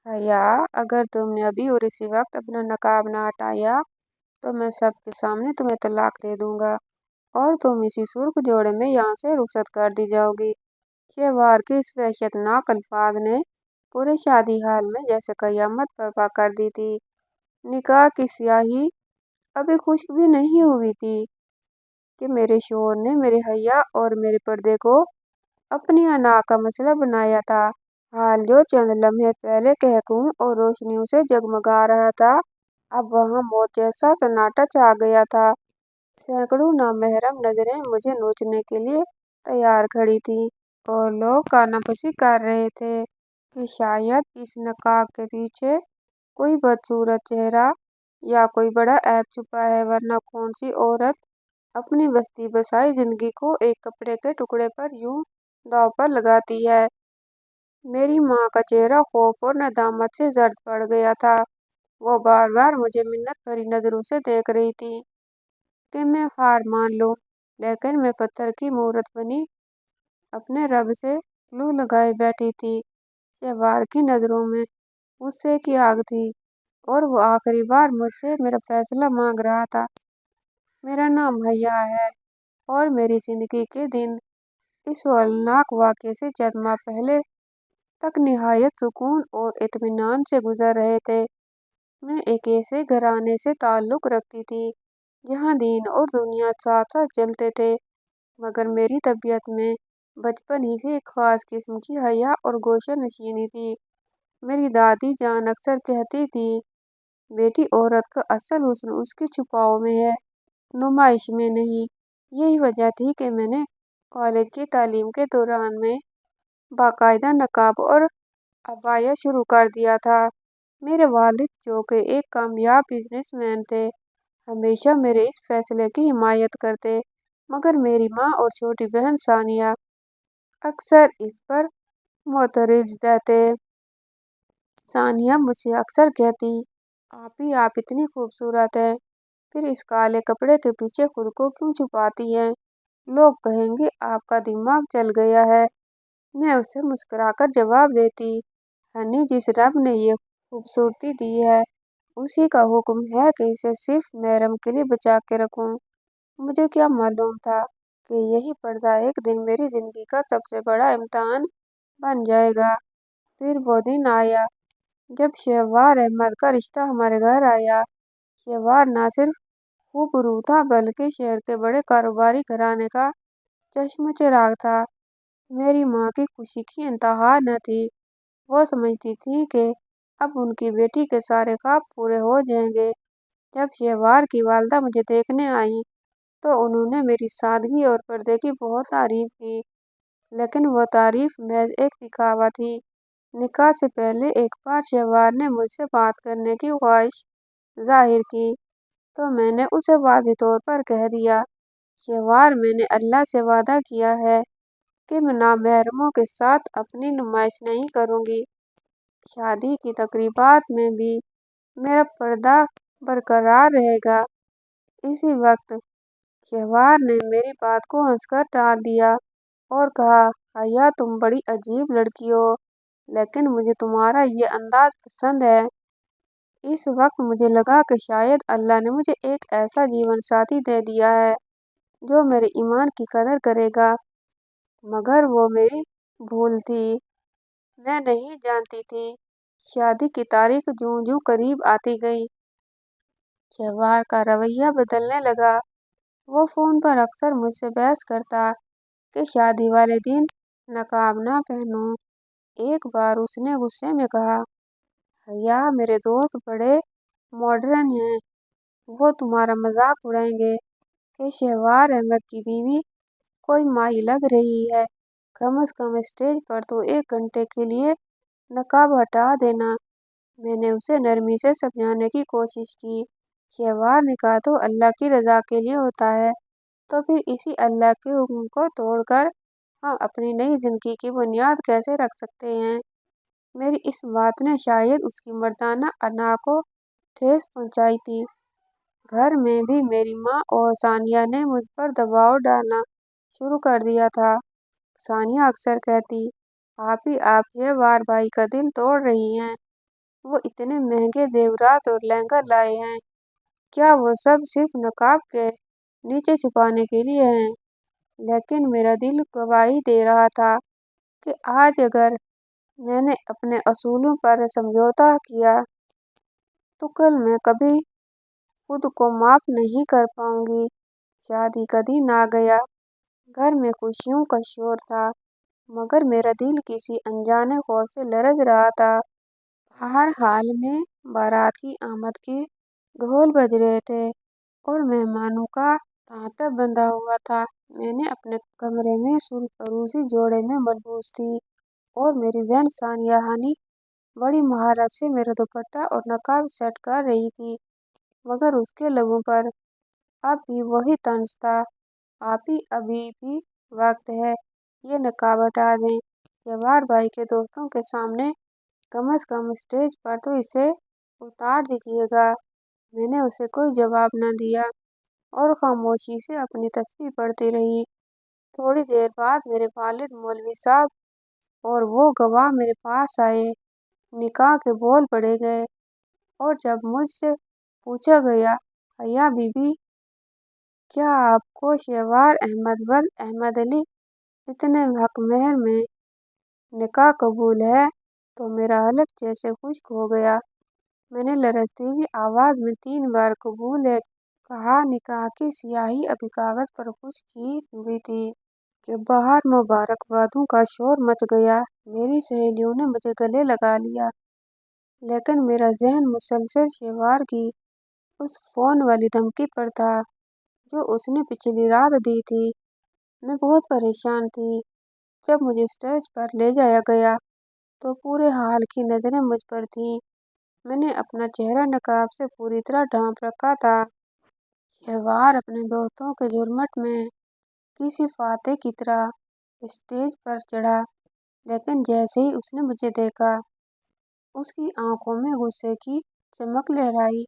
भैया, अगर तुमने अभी और इसी वक्त अपना नकाब ना हटाया तो मैं सबके सामने तुम्हें तलाक दे दूंगा और तुम इसी सुर्ख जोड़े में यहाँ से रुखसत कर दी जाओगी। शहवार के इस वहशतनाक अल्फाज ने पूरे शादी हाल में जैसे कयामत बर्पा कर दी थी। निकाह की स्याही अभी खुश्क भी नहीं हुई थी कि मेरे शोहर ने मेरे हया और मेरे पर्दे को अपनी अना का मसला बनाया था। हाल जो चंद लम्हे पहले कहकूं और रोशनियों से जगमगा रहा था, अब वहां मौत जैसा सन्नाटा छा गया था। सैकड़ों नामहरम नजरें मुझे नोचने के लिए तैयार खड़ी थी और लोग कानाफूसी कर रहे थे कि शायद इस नकाब के पीछे कोई बदसूरत चेहरा या कोई बड़ा ऐब छुपा है, वरना कौन सी औरत अपनी बस्ती बसाई जिंदगी को एक कपड़े के टुकड़े पर यूं दांव पर लगाती है। मेरी माँ का चेहरा खौफ और नदामत से जर्द पड़ गया था। वो बार बार मुझे मिन्नत भरी नजरों से देख रही थी कि मैं हार मान लूं, लेकिन मैं पत्थर की मूरत बनी अपने रब से लू लगाए बैठी थी। शहवार की नजरों में गुस्से की आग थी और वो आखिरी बार मुझसे मेरा फैसला मांग रहा था। मेरा नाम हया है और मेरी जिंदगी के दिन इस हौलनाक वाक़ये से चंद माह पहले तक निहायत सुकून और इत्मीनान से गुजर रहे थे। मैं एक ऐसे घराने से ताल्लुक़ रखती थी जहाँ दीन और दुनिया साथ साथ चलते थे, मगर मेरी तबीयत में बचपन ही से एक ख़ास किस्म की हया और गोशा नशीनी थी। मेरी दादी जान अक्सर कहती थी, बेटी, औरत का असल हुस्न उसके छुपाव में है, नुमाइश में नहीं। यही वजह थी कि मैंने कॉलेज की तालीम के दौरान में बाकायदा नकाब और अबाया शुरू कर दिया था। मेरे वालिद, जो कि एक कामयाब बिजनेसमैन थे, हमेशा मेरे इस फैसले की हिमायत करते, मगर मेरी माँ और छोटी बहन सानिया अक्सर इस पर मुतरज़ रहते। सानिया मुझसे अक्सर कहती, आप इतनी खूबसूरत हैं, फिर इस काले कपड़े के पीछे खुद को क्यों छुपाती हैं? लोग कहेंगे आपका दिमाग चल गया है। मैं उसे मुस्कुराकर जवाब देती, हनी, जिस रब ने ये खूबसूरती दी है उसी का हुक्म है कि इसे सिर्फ महरम के लिए बचा के रखूं। मुझे क्या मालूम था कि यही पर्दा एक दिन मेरी जिंदगी का सबसे बड़ा इम्तिहान बन जाएगा। फिर वो दिन आया जब शहवार अहमद का रिश्ता हमारे घर आया। शहवार ना सिर्फ खूबरू था, बल्कि शहर के बड़े कारोबारी घराने का चश्म चिराग था। मेरी माँ की खुशी की इंतहा न थी। वो समझती थी कि अब उनकी बेटी के सारे ख्वाब पूरे हो जाएंगे। जब शहवार की वालदा मुझे देखने आई तो उन्होंने मेरी सादगी और पर्दे की बहुत तारीफ की, लेकिन वो तारीफ महज एक दिखावा थी। निकाह से पहले एक बार शहवार ने मुझसे बात करने की ख्वाहिश जाहिर की तो मैंने उसे वाज़ेह तौर पर कह दिया, शहवार, मैंने अल्लाह से वादा किया है कि मैं नामहरमों के साथ अपनी नुमाइश नहीं करूँगी। शादी की तकरीबात में भी मेरा पर्दा बरकरार रहेगा। इसी वक्त शहवार ने मेरी बात को हंसकर टाल दिया और कहा, हया, तुम बड़ी अजीब लड़की हो, लेकिन मुझे तुम्हारा ये अंदाज पसंद है। इस वक्त मुझे लगा कि शायद अल्लाह ने मुझे एक ऐसा जीवन साथी दे दिया है जो मेरे ईमान की कदर करेगा, मगर वो मेरी भूल थी। मैं नहीं जानती थी शादी की तारीख जूं जूं करीब आती गई, शहवार का रवैया बदलने लगा। वो फ़ोन पर अक्सर मुझसे बहस करता कि शादी वाले दिन नकाब ना पहनूं। एक बार उसने गुस्से में कहा, भैया, मेरे दोस्त बड़े मॉडर्न हैं, वो तुम्हारा मजाक उड़ाएंगे कि शहवार अहमद की बीवी कोई माई लग रही है। कम से कम स्टेज पर तो 1 घंटे के लिए नकाब हटा देना। मैंने उसे नरमी से समझाने की कोशिश की। शहवार ने कहा, तो अल्लाह की रज़ा के लिए होता है, तो फिर इसी अल्लाह के हुक्म को तोड़कर हम अपनी नई जिंदगी की बुनियाद कैसे रख सकते हैं? मेरी इस बात ने शायद उसकी मर्दाना अना को ठेस पहुंचाई थी। घर में भी मेरी माँ और सानिया ने मुझ पर दबाव डालना शुरू कर दिया था। सानिया अक्सर कहती, आप ही आप ये वार भाई का दिल तोड़ रही हैं। वो इतने महंगे जेवरात और लहंगा लाए हैं, क्या वो सब सिर्फ नकाब के नीचे छुपाने के लिए हैं? लेकिन मेरा दिल गवाही दे रहा था कि आज अगर मैंने अपने असूलों पर समझौता किया तो कल मैं कभी खुद को माफ नहीं कर पाऊंगी। शादी का दिन आ गया। घर में खुशियों का शोर था, मगर मेरा दिल किसी अनजाने खौफ से लरज रहा था। हर हाल में बारात की आमद के ढोल बज रहे थे और मेहमानों का तांता बंधा हुआ था। मैंने अपने कमरे में सुरफरोशी जोड़े में मलबूस थी और मेरी बहन सानिया हानी बड़ी महारत से मेरा दुपट्टा और नकाब सेट कर रही थी, मगर उसके लबों पर अब भी वही तंज था। आप ही अभी भी वक्त है, ये नकाब हटा दें। जवाहर भाई के दोस्तों के सामने कम से कम स्टेज पर तो इसे उतार दीजिएगा। मैंने उसे कोई जवाब न दिया और खामोशी से अपनी तस्बीह पढ़ती रही। थोड़ी देर बाद मेरे वालिद मौलवी साहब और वो गवाह मेरे पास आए। निकाह के बोल पड़े गए और जब मुझसे पूछा गया, हया बीबी, क्या आपको शहवार अहमद बल अहमद अली इतने हक मेहर में निकाह कबूल है, तो मेरा हलक जैसे खुश्क हो गया। मैंने लरजती हुई आवाज में 3 बार कबूल है कहा। निकाह की स्याही अभी कागज पर खुश्क ही हुई थी कि बाहर मुबारकबादों का शोर मच गया। मेरी सहेलियों ने मुझे गले लगा लिया, लेकिन मेरा जहन मुसलसल शहवार की उस फोन वाली धमकी पर था जो उसने पिछली रात दी थी। मैं बहुत परेशान थी। जब मुझे स्टेज पर ले जाया गया तो पूरे हाल की नजरें मुझ पर थीं। मैंने अपना चेहरा नकाब से पूरी तरह ढांप रखा था। शहवार अपने दोस्तों के झुरमुट में किसी फाते की तरह स्टेज पर चढ़ा, लेकिन जैसे ही उसने मुझे देखा, उसकी आंखों में गुस्से की चमक लहराई।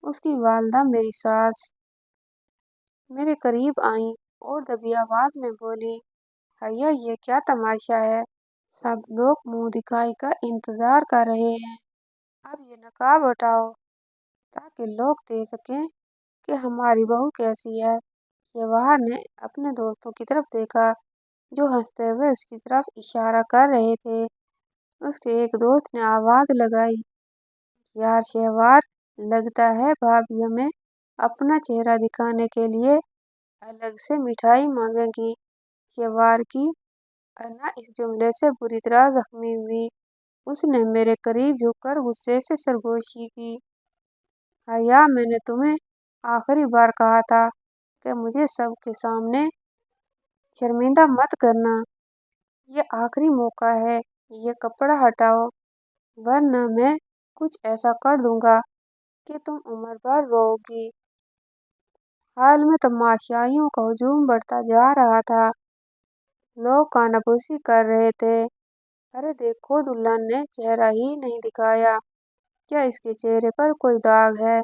उसकी वालदा मेरी सास मेरे करीब आई और दबी आवाज में बोली, भैया ये क्या तमाशा है? सब लोग मुंह दिखाई का इंतजार कर रहे हैं। अब ये नकाब हटाओ ताकि लोग देख सकें कि हमारी बहू कैसी है। जवाहर ने अपने दोस्तों की तरफ देखा जो हंसते हुए उसकी तरफ इशारा कर रहे थे। उसके एक दोस्त ने आवाज लगाई, यार शहवार, लगता है भाभी हमें अपना चेहरा दिखाने के लिए अलग से मिठाई मांगेगी। शहवार की अन्ना इस जुमले से बुरी तरह जख्मी हुई। उसने मेरे करीब झुककर गुस्से से सरगोशी की, हया, मैंने तुम्हें आखिरी बार कहा था कि मुझे सबके सामने शर्मिंदा मत करना। ये आखिरी मौका है, ये कपड़ा हटाओ, वरना मैं कुछ ऐसा कर दूंगा कि तुम उम्र भर रोओगी। हाल में तमाशाइयों का हुजूम बढ़ता जा रहा था। लोग कानाफूसी कर रहे थे। अरे देखो, दुल्हन ने चेहरा ही नहीं दिखाया, क्या इसके चेहरे पर कोई दाग है?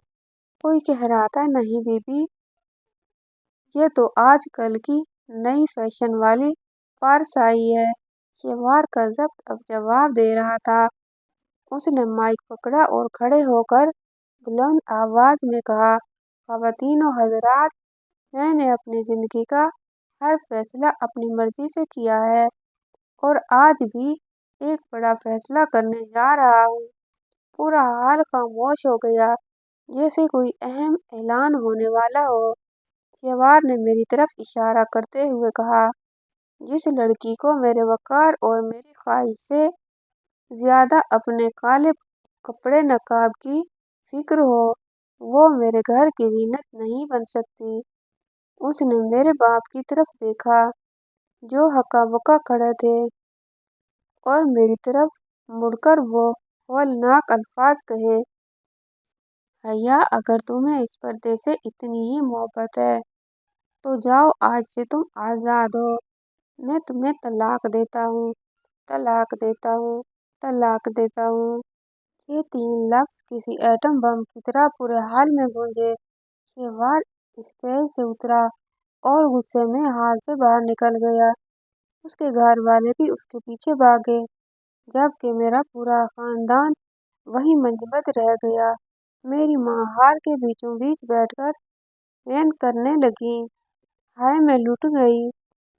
कोई कह रहा था, नहीं बीबी, ये तो आजकल की नई फैशन वाली पार्स आई है। शहवार का जब्त अब जवाब दे रहा था। उसने माइक पकड़ा और खड़े होकर बुलंद आवाज में कहा, ख़वातीनो हज़रात, मैंने अपनी जिंदगी का हर फैसला अपनी मर्जी से किया है और आज भी एक बड़ा फैसला करने जा रहा हूँ। पूरा हाल खामोश हो गया, जैसे कोई अहम ऐलान होने वाला हो। शहवार ने मेरी तरफ इशारा करते हुए कहा, जिस लड़की को मेरे वक़ार और मेरी ख्वाहिश से ज्यादा अपने काले कपड़े नकाब की फिक्र हो, वो मेरे घर की ज़ीनत नहीं बन सकती। उसने मेरे बाप की तरफ देखा जो हक्का बक्का खड़े थे और मेरी तरफ मुड़कर वो हौलनाक अल्फाज कहे, भैया, अगर तुम्हें इस पर्दे से इतनी ही मोहब्बत है तो जाओ, आज से तुम आज़ाद हो। मैं तुम्हें तलाक देता हूँ, तलाक देता हूँ, तलाक देता हूँ। ये 3 लफ्ज किसी एटम बम की तरह पूरे हाल में गूंजे। शहवार स्टेज से उतरा और गुस्से में हाल से बाहर निकल गया। उसके घर वाले भी उसके पीछे भागे, जबकि मेरा पूरा खानदान वही मंजमद रह गया। मेरी माँ हार के बीचों बीच बैठकर वेन करने लगी। हाय मैं लुट गई।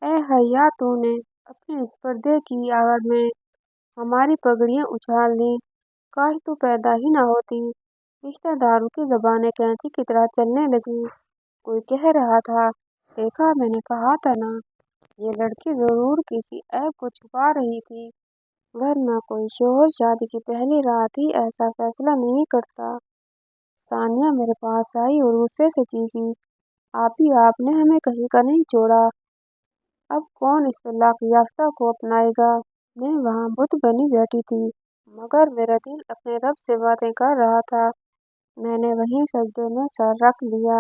ए हैया तूने अपने इस पर्दे की आड़ में हमारी पगड़ियां उछाल दी। काश तू पैदा ही ना होती। रिश्तेदारों की जबानें कैंची की तरह चलने लगी। कोई कह रहा था, देखा मैंने कहा था ना, ये लड़की जरूर किसी ऐब को छुपा रही थी, वरना कोई शोहर शादी की पहली रात ही ऐसा फैसला नहीं करता। सानिया मेरे पास आई और गुस्से से चीखी, आपने हमें कहीं का नहीं छोड़ा। अब कौन इस तलाक याफ्ता को अपनाएगा। मैं वहाँ बुत बनी बैठी थी, मगर मेरा दिल अपने रब से बातें कर रहा था। मैंने वहीं सजदे में सर रख लिया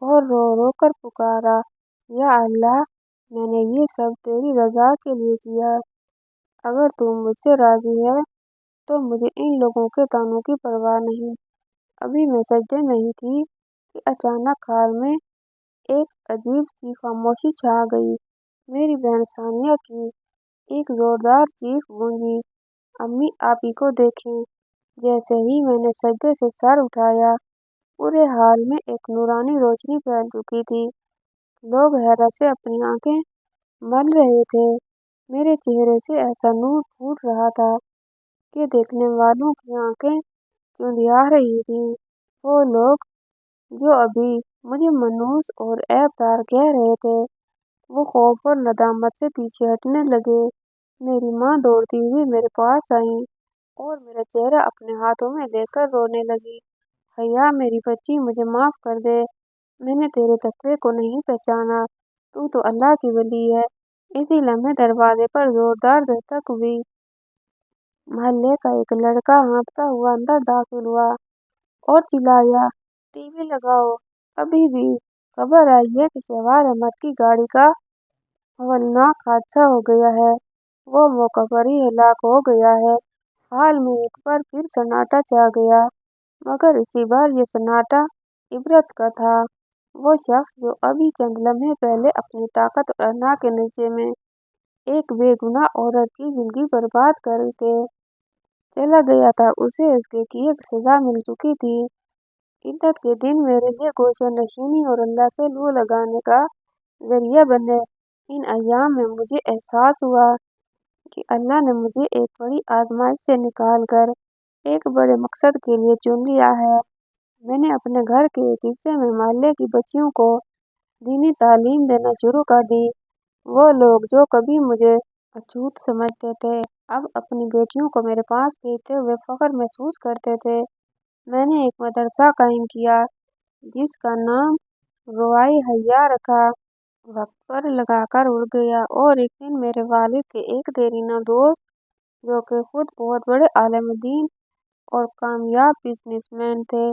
और रो रो कर पुकारा, या अल्लाह, मैंने ये सब तेरी रजा के लिए किया। अगर तू मुझसे राजी है तो मुझे इन लोगों के तानों की परवाह नहीं। अभी मैं सजदे में ही थी कि अचानक हाल में एक अजीब सी खामोशी छा गई। मेरी बहन सानिया की एक जोरदार चीख गूंजी, अम्मी आपी को देखें। जैसे ही मैंने सजदे से सर उठाया, पूरे हाल में एक नूरानी रोशनी फैल चुकी थी। लोग हैरत से अपनी आंखें मल रहे थे। मेरे चेहरे से ऐसा नूर फूट रहा था कि देखने वालों की आंखें चुंधिया रही थी। वो लोग जो अभी मुझे मनहूस और ऐबदार कह रहे थे, वो खौफ और नदामत से पीछे हटने लगे। मेरी माँ दौड़ती हुई मेरे पास आई और मेरा चेहरा अपने हाथों में लेकर रोने लगी। हैया मेरी बच्ची, मुझे माफ कर दे। मैंने तेरे तकवे को नहीं पहचाना। तू तो अल्लाह की वली है। इसी लम्हे दरवाजे पर जोरदार दस्तक हुई। मोहल्ले का एक लड़का हाँफता हुआ अंदर दाखिल हुआ और चिल्लाया, टीवी लगाओ। अभी भी खबर आई है कि सवार अहमद की गाड़ी का खौफनाक हादसा हो गया है। वो मौका पर ही हलाक हो गया है। हाल में एक बार फिर सन्नाटा छा गया, मगर इसी बार ये सन्नाटा इबरत का था। वो शख्स जो अभी चंद लम्हे पहले अपनी ताकत और अना के नशे में एक बेगुनाह औरत की जिंदगी बर्बाद करके चला गया था, उसे इसके किए की सजा मिल चुकी थी। इद्दत के दिन मेरे लिए गोशा नशीनी और अल्लाह से लू लगाने का जरिया बने। इन अय्याम में मुझे एहसास हुआ कि अल्लाह ने मुझे एक बड़ी आजमाइश से निकाल कर एक बड़े मकसद के लिए चुन लिया है। मैंने अपने घर के एक हिस्से में मोहल्ले की बच्चियों को दीनी तालीम देना शुरू कर दी। वो लोग जो कभी मुझे अछूत समझते थे, अब अपनी बेटियों को मेरे पास भेजते हुए फख्र महसूस करते थे। मैंने एक मदरसा कायम किया जिसका नाम रोआई हैया रखा। वक्त पर लगाकर उड़ गया और एक दिन मेरे वालिद के एक देरीना दोस्त, जो कि खुद बहुत बड़े आलिम दीन और कामयाब बिजनेसमैन थे,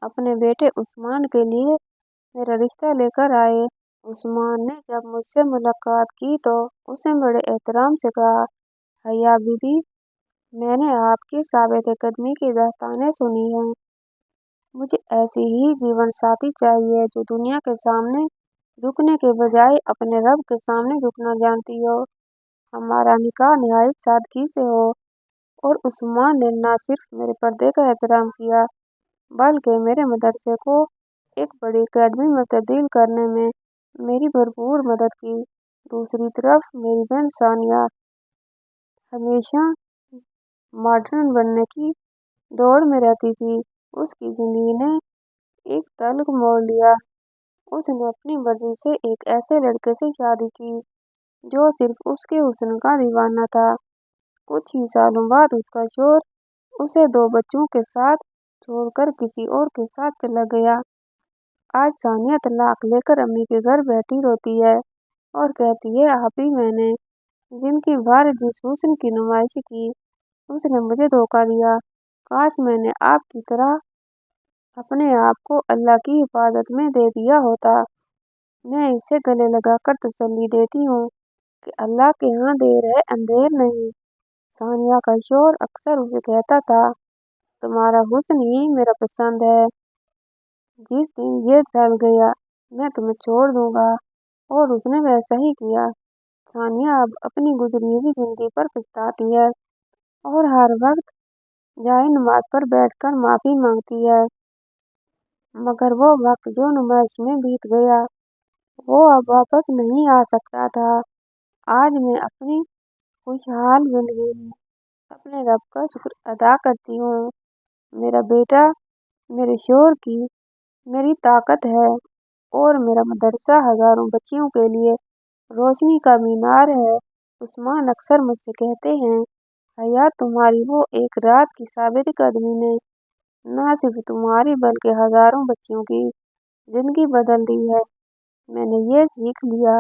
अपने बेटे उस्मान के लिए मेरा रिश्ता लेकर आए। उस्मान ने जब मुझसे मुलाकात की तो उसने बड़े एहतराम से कहा, हैया बीबी, मैंने आपकी साबित कदमी की दास्तानें सुनी हैं। मुझे ऐसी ही जीवन साथी चाहिए जो दुनिया के सामने झुकने के बजाय अपने रब के सामने झुकना जानती हो। हमारा निकाह निहायत सादगी से हो। और उस्मान ने न सिर्फ मेरे पर्दे का एहतराम किया, बल्कि मेरे मदरसे को एक बड़ी अकेडमी में तब्दील करने में मेरी भरपूर मदद की। दूसरी तरफ मेरी बहन सानिया हमेशा मॉडर्न बनने की दौड़ में रहती थी। उसकी जिंदगी ने एक तल्ख मोड़ लिया। उसने अपनी मर्जी से एक ऐसे लड़के से शादी की जो सिर्फ उसके हुस्न का दीवाना था। कुछ ही सालों बाद उसका शौहर उसे 2 बच्चों के साथ छोड़कर किसी और के साथ चला गया। आज सानिया तलाक लेकर अम्मी के घर बैठी रोती है और कहती है, आप ही मैंने जिनकी भर जिस हुस्न की नुमाइश की, उसने मुझे धोखा दिया। काश मैंने आपकी तरह अपने आप को अल्लाह की हिफाजत में दे दिया होता। मैं इसे गले लगाकर तसल्ली देती हूँ कि अल्लाह के यहाँ देर है अंधेर नहीं। सानिया का शौहर अक्सर उसे कहता था, तुम्हारा हुस्न ही मेरा पसंद है। जिस दिन ये ढल गया मैं तुम्हें छोड़ दूंगा, और उसने वैसा ही किया। सानिया अब अपनी गुजरी हुई जिंदगी पर पछताती है और हर वक्त जाए नमाज पर बैठकर माफी मांगती है। मगर वो वक्त जो नुमाइश में बीत गया वो अब वापस नहीं आ सकता था। आज मैं अपनी खुशहाल जिंदगी में अपने रब का शुक्र अदा करती हूँ। मेरा बेटा मेरे शोर की मेरी ताकत है और मेरा मदरसा हजारों बच्चियों के लिए रोशनी का मीनार है। उस्मान अक्सर मुझसे कहते हैं, हयात तुम्हारी वो एक रात की साबित कदमी ने ना सिर्फ तुम्हारी बल्कि हजारों बच्चियों की जिंदगी बदल दी है। मैंने ये सीख लिया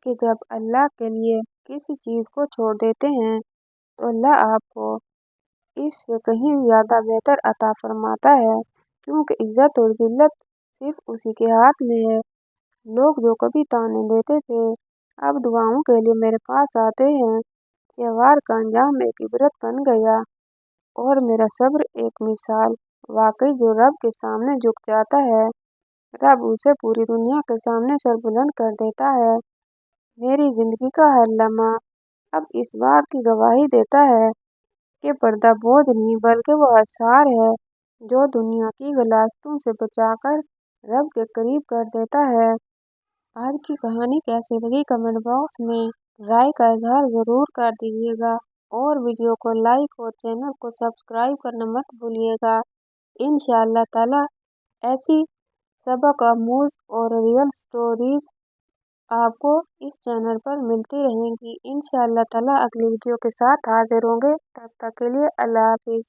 कि जब अल्लाह के लिए किसी चीज़ को छोड़ देते हैं तो अल्लाह आपको इससे कहीं ज़्यादा बेहतर अता फरमाता है, क्योंकि इज्जत और जिल्लत सिर्फ उसी के हाथ में है। लोग जो कभी ताने देते थे अब दुआओं के लिए मेरे पास आते हैं। त्योहार का अंजाम एक इबरत बन गया और मेरा सब्र एक मिसाल। वाकई जो रब के सामने झुक जाता है रब उसे पूरी दुनिया के सामने सर बुलंद कर देता है। मेरी जिंदगी का हर लम्हा अब इस बात की गवाही देता है कि पर्दा बोझ नहीं बल्कि वो आसार है जो दुनिया की गलास्तों से बचाकर रब के करीब कर देता है। आज की कहानी कैसी लगी कमेंट बॉक्स में राय का इजहार ज़रूर कर दीजिएगा और वीडियो को लाइक और चैनल को सब्सक्राइब करना मत भूलिएगा। इंशाअल्लाह ताला ऐसी सबक आमूज और रियल स्टोरीज आपको इस चैनल पर मिलती रहेंगी। इंशाअल्लाह ताला अगली वीडियो के साथ हाजिर होंगे। तब तक के लिए अल्लाह हाफिज़।